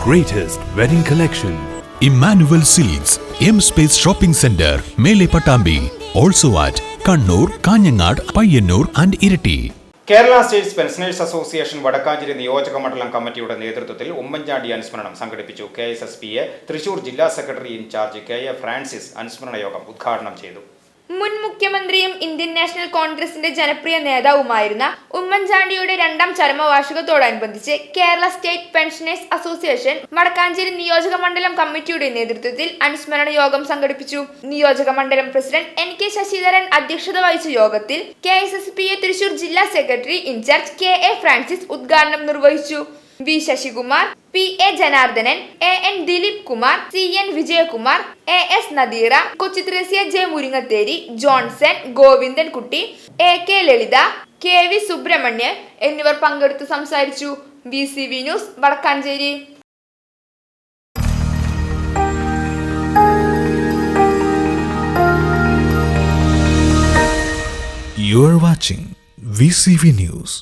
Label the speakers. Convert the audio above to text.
Speaker 1: greatest wedding collection.
Speaker 2: Emmanuel Silks, M Space Shopping Center, Mele Patambi. Also at Kannur, Kanyanad, Payyanur and Irati.
Speaker 3: Kerala state pensioners association Vadakkanchery നിയോജക മണ്ഡലം കമ്മിറ്റിയുടെ നേതൃത്വത്തിൽ ഉമ്മൻചാണ്ടി അനുസ്മരണം സംഘടിപ്പിച്ചു. KSSPA Thrissur ജില്ലാ secretary in charge KA Francis അനുസ്മരണ യോഗം ഉദ്ഘാടനം ചെയ്തു.
Speaker 4: മുൻ മുഖ്യമന്ത്രിയും ഇന്ത്യൻ നാഷണൽ കോൺഗ്രസിന്റെ ജനപ്രിയ നേതാവുമായിരുന്ന ഉമ്മൻചാണ്ടിയുടെ രണ്ടാം ചരമവാർഷികത്തോടനുബന്ധിച്ച് Kerala state pensioners association Vadakkanchery നിയോജക മണ്ഡലം കമ്മിറ്റിയുടെ നേതൃത്വത്തിൽ അനുസ്മരണ യോഗം സംഘടിപ്പിച്ചു. നിയോജക മണ്ഡലം പ്രസിഡന്റ് NK ശശിധരൻ അധ്യക്ഷത വഹിച്ച യോഗത്തിൽ KSSPA തൃശൂർ ജില്ലാ സെക്രട്ടറി ഇൻചാർജ് KA ഫ്രാൻസിസ് ഉദ്ഘാടനം നിർവഹിച്ചു. V. Sasikumar, PA Janardanan, AN Dileep Kumar, CN Vijayakumar, AS Nadeera, Kochuthresia J. Muringatheri, Johnson, Govindan Kutty, AK Lalitha, KV Subramanian എന്നിവർ പങ്കെടുത്ത് സംസാരിച്ചു. BCV news Vadakkanchery.
Speaker 2: You are watching VCV News.